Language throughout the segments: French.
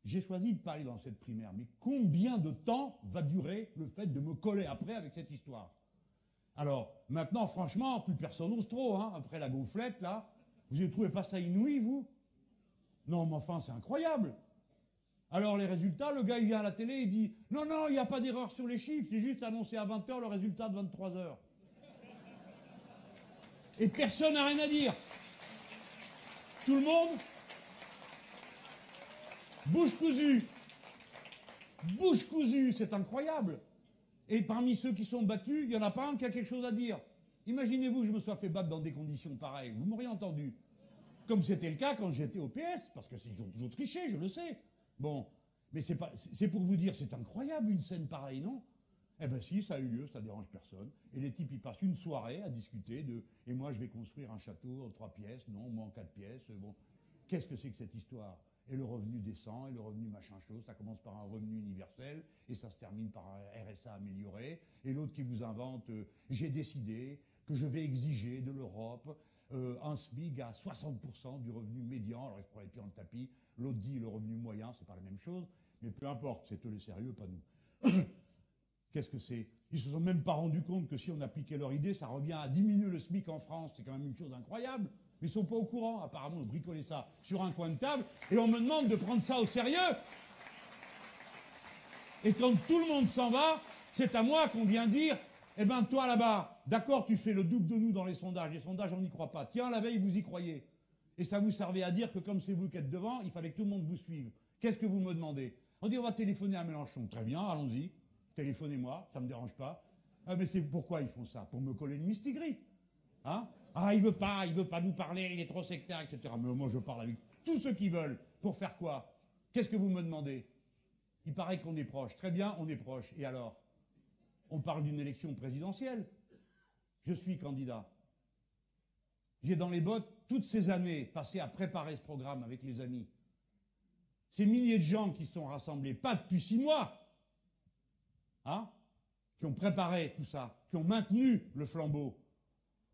j'ai choisi de ne pas aller dans cette primaire. Mais combien de temps va durer le fait de me coller après avec cette histoire? Alors, maintenant, franchement, plus personne n'ose trop, hein, après la gonflette, là. Vous ne trouvez pas ça inouï, vous? Non, mais enfin, c'est incroyable. Alors, les résultats, le gars, il vient à la télé, il dit « Non, non, il n'y a pas d'erreur sur les chiffres, j'ai juste annoncé à 20h le résultat de 23h. » Et personne n'a rien à dire. Tout le monde, bouche cousue. Bouche cousue, c'est incroyable. Et parmi ceux qui sont battus, il n'y en a pas un qui a quelque chose à dire. Imaginez-vous que je me sois fait battre dans des conditions pareilles. Vous m'auriez entendu. Comme c'était le cas quand j'étais au PS, parce que ils ont toujours triché, je le sais. Bon, mais c'est pour vous dire, c'est incroyable une scène pareille, non? Eh ben si, ça a eu lieu, ça dérange personne. Et les types, ils passent une soirée à discuter de « Et moi, je vais construire un château en 3 pièces, non, moi en 4 pièces. » Bon, qu'est-ce que c'est que cette histoire? Et le revenu descend, et le revenu machin chose, ça commence par un revenu universel, et ça se termine par un RSA amélioré. Et l'autre qui vous invente j'ai décidé que je vais exiger de l'Europe un SMIC à 60% du revenu médian. Alors il se prend les pieds dans le tapis. L'autre dit le revenu moyen, c'est pas la même chose. Mais peu importe, c'est eux les sérieux, pas nous. Qu'est-ce que c'est? Ils se sont même pas rendus compte que si on appliquait leur idée, ça revient à diminuer le SMIC en France. C'est quand même une chose incroyable. Mais ils sont pas au courant. Apparemment, on bricolait ça sur un coin de table. Et on me demande de prendre ça au sérieux. Et quand tout le monde s'en va, c'est à moi qu'on vient dire eh ben toi là-bas, d'accord, tu fais le double de nous dans les sondages. Les sondages, on n'y croit pas. Tiens, la veille, vous y croyez. Et ça vous servait à dire que comme c'est vous qui êtes devant, il fallait que tout le monde vous suive. Qu'est-ce que vous me demandez? On dit on va téléphoner à Mélenchon. Très bien, allons-y. Téléphonez-moi, ça me dérange pas. Ah mais c'est pourquoi ils font ça? Pour me coller une mistigris. Hein? Ah, il veut pas nous parler, il est trop sectaire, etc. Mais moi, je parle avec tous ceux qui veulent. Pour faire quoi? Qu'est-ce que vous me demandez? Il paraît qu'on est proche. Très bien, on est proche. Et alors? On parle d'une élection présidentielle. Je suis candidat. J'ai dans les bottes toutes ces années passées à préparer ce programme avec les amis. Ces milliers de gens qui se sont rassemblés, pas depuis 6 mois, hein, qui ont préparé tout ça, qui ont maintenu le flambeau,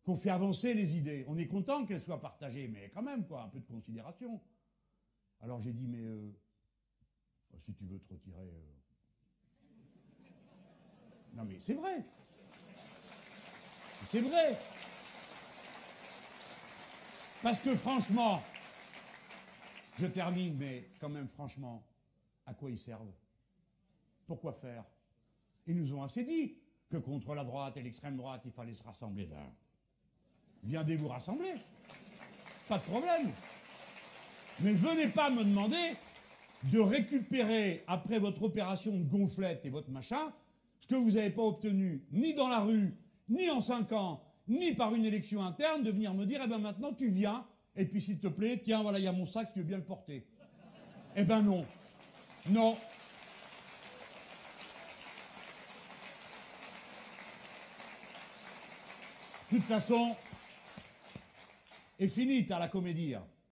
qui ont fait avancer les idées. On est content qu'elles soient partagées, mais quand même, quoi, un peu de considération. Alors j'ai dit, mais si tu veux te retirer... Non mais c'est vrai. C'est vrai. Parce que franchement, je termine, mais quand même franchement, à quoi ils servent? Pourquoi faire? Ils nous ont assez dit que contre la droite et l'extrême droite, il fallait se rassembler. Ben, viendez vous rassembler. Pas de problème. Mais venez pas me demander de récupérer, après votre opération de gonflette et votre machin, ce que vous n'avez pas obtenu, ni dans la rue, ni en 5 ans, ni par une élection interne, de venir me dire, eh ben maintenant tu viens, et puis s'il te plaît, tiens, voilà, il y a mon sac, si tu veux bien le porter. Eh ben non. Non. De toute façon, est fini, t'as la comédie. Hein.